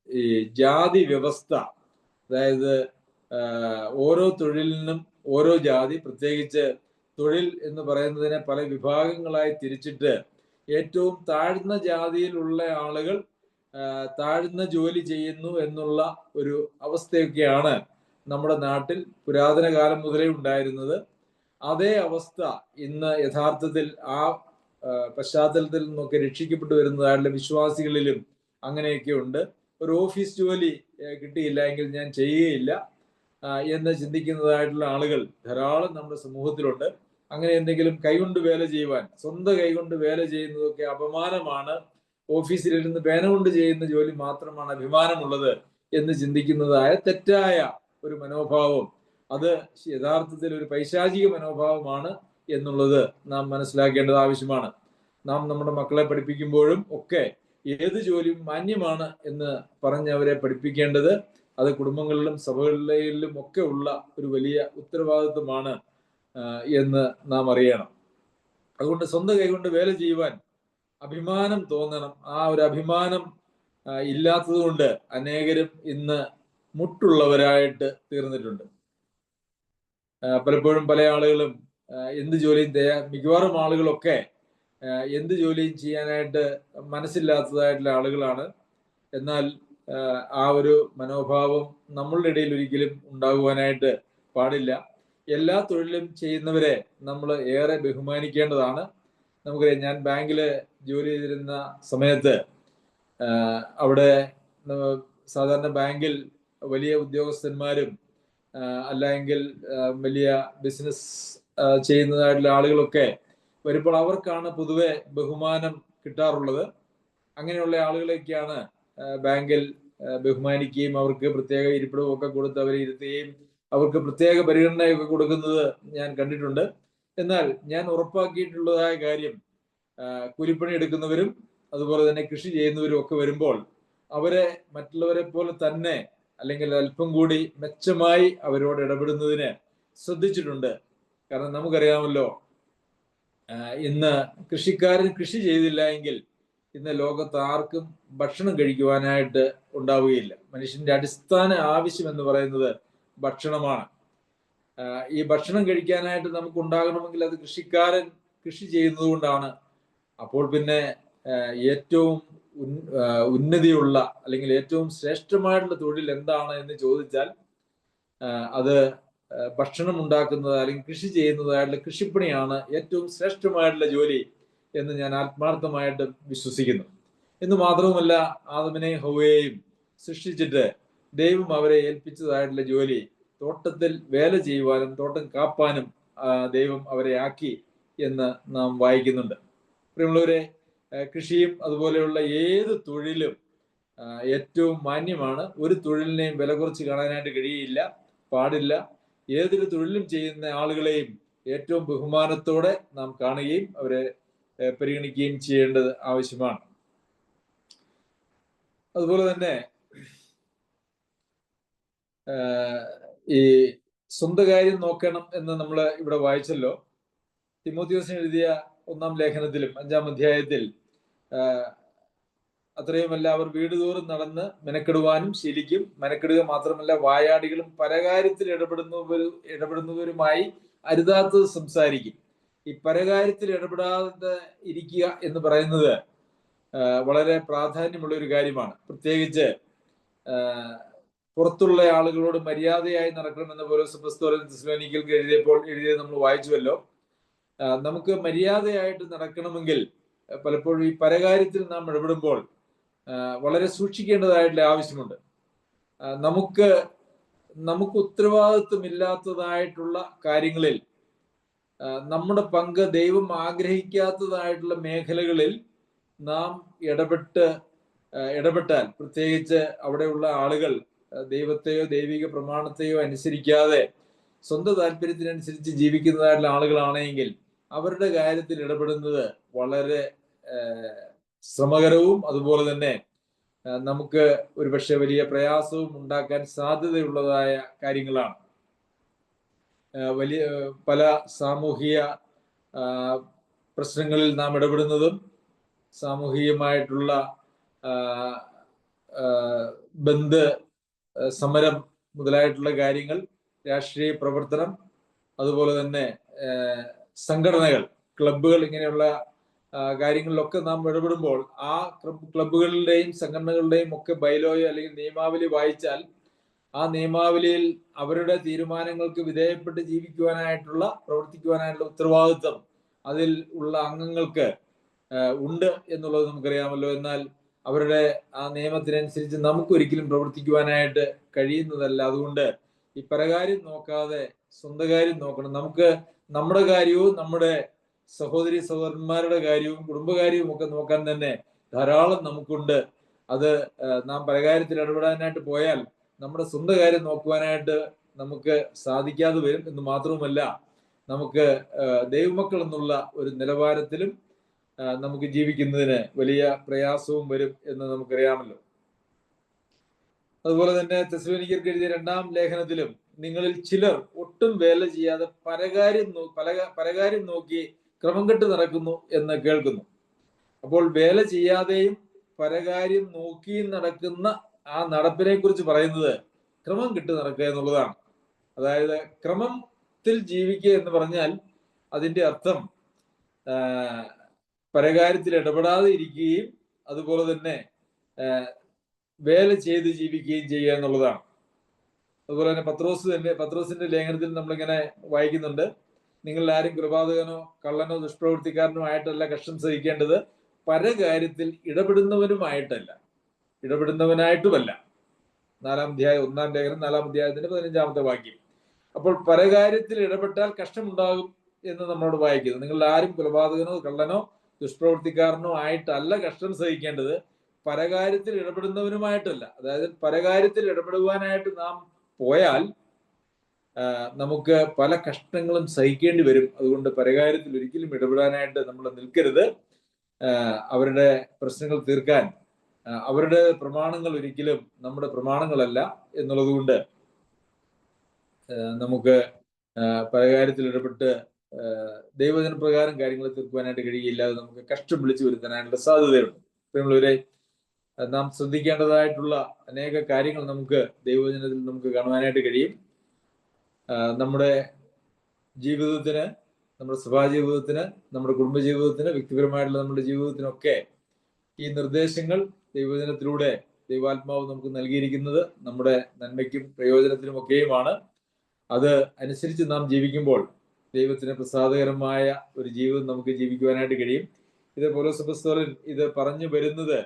ഈ ജാതി വ്യവസ്ഥ, അതായത് ഓരോ തൊഴിലിനും ഓരോ ജാതി, പ്രത്യേകിച്ച് തൊഴിൽ എന്ന് പറയുന്നതിനെ പല വിഭാഗങ്ങളായി തിരിച്ചിട്ട് ഏറ്റവും താഴ്ന്ന ജാതിയിലുള്ള ആളുകൾ താഴ്ന്ന ജോലി ചെയ്യുന്നു എന്നുള്ള ഒരു അവസ്ഥയൊക്കെയാണ് നമ്മുടെ നാട്ടിൽ പുരാതന കാലം മുതലേ ഉണ്ടായിരുന്നത്. അതേ അവസ്ഥ ഇന്ന് യഥാർത്ഥത്തിൽ ആ പശ്ചാത്തലത്തിൽ നിന്നൊക്കെ രക്ഷിക്കപ്പെട്ടു വരുന്നതായിട്ടുള്ള വിശ്വാസികളിലും അങ്ങനെയൊക്കെ ഉണ്ട്. ഒരു ഓഫീസ് ജോലി കിട്ടിയില്ല എങ്കിൽ ഞാൻ ചെയ്യുകയില്ല എന്ന് ചിന്തിക്കുന്നതായിട്ടുള്ള ആളുകൾ ധാരാളം നമ്മുടെ സമൂഹത്തിലുണ്ട്. അങ്ങനെ എന്തെങ്കിലും കൈകൊണ്ട് വേല ചെയ്യുവാൻ, സ്വന്തം കൈകൊണ്ട് വേല ചെയ്യുന്നതൊക്കെ അപമാനമാണ്, ഓഫീസിലിരുന്ന് പേന കൊണ്ട് ചെയ്യുന്ന ജോലി മാത്രമാണ് അഭിമാനമുള്ളത് എന്ന് ചിന്തിക്കുന്നതായ തെറ്റായ ഒരു മനോഭാവം, അത് യഥാർത്ഥത്തിൽ ഒരു പൈശാചിക മനോഭാവമാണ് എന്നുള്ളത് നാം മനസ്സിലാക്കേണ്ടത് ആവശ്യമാണ്. നാം നമ്മുടെ മക്കളെ പഠിപ്പിക്കുമ്പോഴും ഒക്കെ ഏത് ജോലിയും മാന്യമാണ് എന്ന് പറഞ്ഞ് അവരെ പഠിപ്പിക്കേണ്ടത് അത് കുടുംബങ്ങളിലും സഭകളിലും ഒക്കെ ഉള്ള ഒരു വലിയ ഉത്തരവാദിത്വമാണ് എന്ന് നാം അറിയണം. അതുകൊണ്ട് സ്വന്തം കൈകൊണ്ട് വേല ചെയ്യുവാൻ അഭിമാനം തോന്നണം. ആ ഒരു അഭിമാനം ഇല്ലാത്തത് കൊണ്ട് അനേകരും ഇന്ന് മുട്ടുള്ളവരായിട്ട് തീർന്നിട്ടുണ്ട്. പലപ്പോഴും പല ആളുകളും എന്ത് ജോലിയും മിക്കവാറും ആളുകളൊക്കെ എന്ത് ജോലിയും ചെയ്യാനായിട്ട് മനസ്സില്ലാത്തതായിട്ടുള്ള ആളുകളാണ്. എന്നാൽ ആ ഒരു മനോഭാവം നമ്മളുടെ ഇടയിൽ ഒരിക്കലും ഉണ്ടാകുവാനായിട്ട് പാടില്ല. എല്ലാ തൊഴിലും ചെയ്യുന്നവരെ നമ്മൾ ഏറെ ബഹുമാനിക്കേണ്ടതാണ്. നമുക്കറിയാം, ഞാൻ ബാങ്കിൽ ജോലി ചെയ്തിരുന്ന സമയത്ത് അവിടെ സാധാരണ ബാങ്കിൽ വലിയ ഉദ്യോഗസ്ഥന്മാരും അല്ലെങ്കിൽ വലിയ ബിസിനസ് ചെയ്യുന്നതായിട്ടുള്ള ആളുകളൊക്കെ വരുമ്പോൾ അവർക്കാണ് പൊതുവെ ബഹുമാനം കിട്ടാറുള്ളത്. അങ്ങനെയുള്ള ആളുകളെയൊക്കെയാണ് ബാങ്കിൽ ബഹുമാനിക്കുകയും അവർക്ക് പ്രത്യേക ഇരിപ്പിടവും ഒക്കെ കൊടുത്ത് അവരെ ഇരുത്തുകയും അവർക്ക് പ്രത്യേക പരിഗണനയൊക്കെ കൊടുക്കുന്നത് ഞാൻ കണ്ടിട്ടുണ്ട്. എന്നാൽ ഞാൻ ഉറപ്പാക്കിയിട്ടുള്ളതായ കാര്യം, കൂലിപ്പണി എടുക്കുന്നവരും അതുപോലെ തന്നെ കൃഷി ചെയ്യുന്നവരും ഒക്കെ വരുമ്പോൾ അവരെ മറ്റുള്ളവരെ പോലെ തന്നെ അല്ലെങ്കിൽ അല്പം കൂടി മെച്ചമായി അവരോട് ഇടപെടുന്നതിന് ശ്രദ്ധിച്ചിട്ടുണ്ട്. കാരണം നമുക്കറിയാമല്ലോ, ഇന്ന് കൃഷിക്കാരൻ കൃഷി ചെയ്തില്ല എങ്കിൽ ഇന്ന് ലോകത്ത് ആർക്കും ഭക്ഷണം കഴിക്കുവാനായിട്ട് ഉണ്ടാവുകയില്ല. മനുഷ്യന്റെ അടിസ്ഥാന ആവശ്യം എന്ന് പറയുന്നത് ഭക്ഷണമാണ്. ഈ ഭക്ഷണം കഴിക്കാനായിട്ട് നമുക്ക് ഉണ്ടാകണമെങ്കിൽ അത് കൃഷിക്കാരൻ കൃഷി ചെയ്യുന്നത് കൊണ്ടാണ്. അപ്പോൾ പിന്നെ ഏറ്റവും ഉന്നതിയുള്ള അല്ലെങ്കിൽ ഏറ്റവും ശ്രേഷ്ഠമായിട്ടുള്ള തൊഴിൽ എന്താണ് എന്ന് ചോദിച്ചാൽ അത് ഭക്ഷണം ഉണ്ടാക്കുന്നത് അല്ലെങ്കിൽ കൃഷി ചെയ്യുന്നതായിട്ടുള്ള കൃഷിപ്പണിയാണ് ഏറ്റവും ശ്രേഷ്ഠമായിട്ടുള്ള ജോലി എന്ന് ഞാൻ ആത്മാർത്ഥമായിട്ട് വിശ്വസിക്കുന്നു. എന്ന് മാത്രവുമല്ല, ആദമിനെയും ഹവ്വയെയും സൃഷ്ടിച്ചിട്ട് ദൈവം അവരെ ഏൽപ്പിച്ചതായിട്ടുള്ള ജോലി തോട്ടത്തിൽ വേല ചെയ്യുവാനും തോട്ടം കാപ്പാനും ദൈവം അവരെ ആക്കി എന്ന് നാം വായിക്കുന്നുണ്ട്. പ്രിയമുള്ളവരെ, കൃഷിയും അതുപോലെയുള്ള ഏത് തൊഴിലും ഏറ്റവും മാന്യമാണ്. ഒരു തൊഴിലിനെയും വില കുറച്ച് കാണാനായിട്ട് കഴിയില്ല, പാടില്ല. ഏതൊരു തൊഴിലും ചെയ്യുന്ന ആളുകളെയും ഏറ്റവും ബഹുമാനത്തോടെ നാം കാണുകയും അവരെ പരിഗണിക്കുകയും ചെയ്യേണ്ടത് ആവശ്യമാണ്. അതുപോലെ തന്നെ ഈ സ്വന്തം കാര്യം നോക്കണം എന്ന് നമ്മൾ ഇവിടെ വായിച്ചല്ലോ. തിമോത്തിയോസിന് എഴുതിയ 1-ാം ലേഖനത്തിലും 5-ാം അധ്യായത്തിൽ അത്രയുമല്ല, അവർ വീടുതോറും നടന്ന് മെനക്കെടുവാനും ശീലിക്കും. മെനക്കെടുക മാത്രമല്ല, വായാടികളും പരകാര്യത്തിൽ ഇടപെടുന്നവരുമായി അരുതാത്തത് സംസാരിക്കും. ഈ പരകാര്യത്തിൽ ഇടപെടാതെ ഇരിക്കുക എന്ന് പറയുന്നത് വളരെ പ്രാധാന്യമുള്ള ഒരു കാര്യമാണ്. പ്രത്യേകിച്ച് പുറത്തുള്ള ആളുകളോട് മര്യാദയായി നടക്കണമെന്ന് പൗലോസ് അപ്പോസ്തലൻ തെസ്സലോനിക്കർക്ക് എഴുതിയത് നമ്മൾ വായിച്ചുവല്ലോ. നമുക്ക് മര്യാദയായിട്ട് നടക്കണമെങ്കിൽ പലപ്പോഴും ഈ പരകാര്യത്തിൽ നാം ഇടപെടുമ്പോൾ വളരെ സൂക്ഷിക്കേണ്ടതായിട്ടുള്ള ആവശ്യമുണ്ട്. നമുക്ക് ഉത്തരവാദിത്വമില്ലാത്തതായിട്ടുള്ള കാര്യങ്ങളിൽ, നമ്മുടെ പങ്ക് ദൈവം ആഗ്രഹിക്കാത്തതായിട്ടുള്ള മേഖലകളിൽ നാം ഇടപെട്ടാൽ, പ്രത്യേകിച്ച് അവിടെയുള്ള ആളുകൾ ദൈവത്തെയോ ദൈവിക പ്രമാണത്തെയോ അനുസരിക്കാതെ സ്വന്തം താല്പര്യത്തിനനുസരിച്ച് ജീവിക്കുന്നതായിട്ടുള്ള ആളുകളാണെങ്കിൽ അവരുടെ കാര്യത്തിൽ ഇടപെടുന്നത് വളരെ ശ്രമകരവും അതുപോലെ തന്നെ നമുക്ക് ഒരുപക്ഷെ വലിയ പ്രയാസവും ഉണ്ടാക്കാൻ സാധ്യതയുള്ളതായ കാര്യങ്ങളാണ്. വലിയ പല സാമൂഹിക പ്രശ്നങ്ങളിൽ നാം ഇടപെടുന്നതും സാമൂഹികമായിട്ടുള്ള സമരം മുതലായിട്ടുള്ള കാര്യങ്ങൾ, രാഷ്ട്രീയ പ്രവർത്തനം, അതുപോലെ തന്നെ സംഘടനകൾ, ക്ലബ്ബുകൾ, ഇങ്ങനെയുള്ള കാര്യങ്ങളിലൊക്കെ നാം ഇടപെടുമ്പോൾ ആ ക്ലബ്ബുകളുടെയും സംഘടനകളുടെയും ഒക്കെ ബൈലോയോ അല്ലെങ്കിൽ നിയമാവലി വായിച്ചാൽ ആ നിയമാവലിയിൽ അവരുടെ തീരുമാനങ്ങൾക്ക് വിധേയപ്പെട്ട് പ്രവർത്തിക്കുവാനായിട്ടുള്ള ഉത്തരവാദിത്വം അതിൽ ഉള്ള അംഗങ്ങൾക്ക് ഉണ്ട് എന്നുള്ളത് നമുക്കറിയാമല്ലോ. എന്നാൽ അവരുടെ ആ നിയമത്തിനനുസരിച്ച് നമുക്കൊരിക്കലും പ്രവർത്തിക്കുവാനായിട്ട് കഴിയുന്നതല്ല. അതുകൊണ്ട് ഈ പരകാര്യം നോക്കാതെ സ്വന്തം കാര്യം നോക്കണം. നമുക്ക് നമ്മുടെ കാര്യവും നമ്മുടെ സഹോദരി സഹോദരന്മാരുടെ കാര്യവും കുടുംബകാര്യവും ഒക്കെ നോക്കാൻ തന്നെ ധാരാളം നമുക്കുണ്ട്. അത് നാം പരകാര്യത്തിൽ ഇടപെടാനായിട്ട് പോയാൽ നമ്മുടെ സ്വന്തം കാര്യം നോക്കുവാനായിട്ട് നമുക്ക് സാധിക്കാതെ വരും. എന്ന് മാത്രവുമല്ല, നമുക്ക് ദൈവമക്കൾ എന്നുള്ള ഒരു നിലവാരത്തിലും നമുക്ക് ജീവിക്കുന്നതിന് വലിയ പ്രയാസവും വരും എന്ന് നമുക്കറിയാമല്ലോ. അതുപോലെ തന്നെ തെസ്സലോനിക്കർക്ക് എഴുതിയ 2-ാം ലേഖനത്തിലും നിങ്ങളിൽ ചിലർ ഒട്ടും വേല ചെയ്യാതെ പരകാര്യം നോക്കി ക്രമം കെട്ട് നടക്കുന്നു എന്ന് കേൾക്കുന്നു. അപ്പോൾ വേല ചെയ്യാതെയും പരകാര്യം നോക്കിയും നടക്കുന്ന ആ നടപ്പിനെ കുറിച്ച് പറയുന്നത് ക്രമം കെട്ട് നടക്കുക എന്നുള്ളതാണ്. അതായത് ക്രമത്തിൽ ജീവിക്കുക എന്ന് പറഞ്ഞാൽ അതിന്റെ അർത്ഥം പരകാര്യത്തിൽ ഇടപെടാതെ ഇരിക്കുകയും അതുപോലെ തന്നെ വേല ചെയ്ത് ജീവിക്കുകയും ചെയ്യുക എന്നുള്ളതാണ്. അതുപോലെ തന്നെ പത്രോസിന്റെ ലേഖനത്തിൽ നമ്മളിങ്ങനെ വായിക്കുന്നുണ്ട്, നിങ്ങൾ ആരും കൊലപാതകനോ കള്ളനോ ദുഷ്പ്രവൃത്തിക്കാരനോ ആയിട്ടല്ല കഷ്ടം സഹിക്കേണ്ടത്, പരകാര്യത്തിൽ ഇടപെടുന്നവനായിട്ടുമല്ല. 4-ാം അധ്യായം 1-ാം ലേഖനം 4-ാം അധ്യായത്തിന്റെ 15-ാമത്തെ വാക്യം. അപ്പോൾ പരകാര്യത്തിൽ ഇടപെട്ടാൽ കഷ്ടമുണ്ടാകും എന്ന് നമ്മളോട് വായിക്കുന്നു. നിങ്ങൾ ആരും കൊലപാതകനോ കള്ളനോ ദുഷ്പ്രവൃത്തിക്കാരനോ ആയിട്ടല്ല കഷ്ടം സഹിക്കേണ്ടത്, പരകാര്യത്തിൽ ഇടപെടുന്നവനുമായിട്ടല്ല. അതായത് പരകാര്യത്തിൽ ഇടപെടുവാനായിട്ട് നാം പോയാൽ നമുക്ക് പല കഷ്ടങ്ങളും സഹിക്കേണ്ടി വരും. അതുകൊണ്ട് പരകാര്യത്തിൽ ഒരിക്കലും ഇടപെടാനായിട്ട് നമ്മൾ നിൽക്കരുത്. അവരുടെ പ്രശ്നങ്ങൾ തീർക്കാൻ അവരുടെ പ്രമാണങ്ങൾ ഒരിക്കലും നമ്മുടെ പ്രമാണങ്ങളല്ല എന്നുള്ളത് കൊണ്ട് നമുക്ക് പരകാര്യത്തിൽ ഇടപെട്ട് ദൈവജന പ്രകാരം കാര്യങ്ങൾ തീർക്കുവാനായിട്ട് കഴിയില്ല. അത് നമുക്ക് കഷ്ടം വിളിച്ചു വരുത്താനായിട്ടുള്ള സാധ്യതയുണ്ട്. പ്രിയമുള്ളവരെ, നാം ശ്രദ്ധിക്കേണ്ടതായിട്ടുള്ള അനേക കാര്യങ്ങൾ നമുക്ക് ദൈവജനത്തിൽ നമുക്ക് കാണുവാനായിട്ട് കഴിയും. നമ്മുടെ ജീവിതത്തിന്, നമ്മുടെ സഭാജീവിതത്തിന്, നമ്മുടെ കുടുംബജീവിതത്തിന്, വ്യക്തിപരമായിട്ടുള്ള നമ്മുടെ ജീവിതത്തിനൊക്കെ ഈ നിർദ്ദേശങ്ങൾ ദൈവജനത്തിലൂടെ ദൈവാത്മാവ് നമുക്ക് നൽകിയിരിക്കുന്നത് നമ്മുടെ നന്മയ്ക്കും പ്രയോജനത്തിനും ഒക്കെയുമാണ്. അത് അനുസരിച്ച് നാം ജീവിക്കുമ്പോൾ ദൈവത്തിന് പ്രസാദകരമായ ഒരു ജീവിതം നമുക്ക് ജീവിക്കുവാനായിട്ട് കഴിയും. ഇത് പൗലോസ് അപ്പോസ്തലൻ ഇത് പറഞ്ഞു വരുന്നത്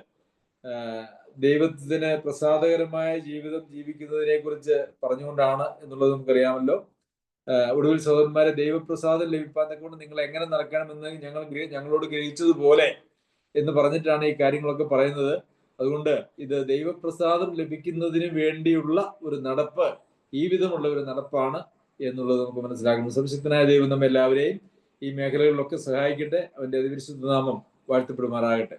ദൈവത്തിന് പ്രസാദകരമായ ജീവിതം ജീവിക്കുന്നതിനെ കുറിച്ച് പറഞ്ഞുകൊണ്ടാണ് എന്നുള്ളത് നമുക്കറിയാമല്ലോ. ഒടുവിൽ സഹോദരന്മാരെ, ദൈവപ്രസാദം ലഭിപ്പാൻ കൊണ്ട് നിങ്ങൾ എങ്ങനെ നടക്കണമെന്ന് ഞങ്ങളോട് ഗ്രഹിച്ചതുപോലെ എന്ന് പറഞ്ഞിട്ടാണ് ഈ കാര്യങ്ങളൊക്കെ പറയുന്നത്. അതുകൊണ്ട് ഇത് ദൈവപ്രസാദം ലഭിക്കുന്നതിന് വേണ്ടിയുള്ള ഒരു നടപ്പ്, ഈ വിധമുള്ള ഒരു നടപ്പാണ് എന്നുള്ളത് നമുക്ക് മനസ്സിലാക്കണം. സംശക്തനായ ദൈവം നമ്മെ എല്ലാവരെയും ഈ മേഖലകളിലൊക്കെ സഹായിക്കട്ടെ. അവന്റെ അതിപരിശുദ്ധ നാമം വാഴ്ത്തപ്പെടുമാറാകട്ടെ.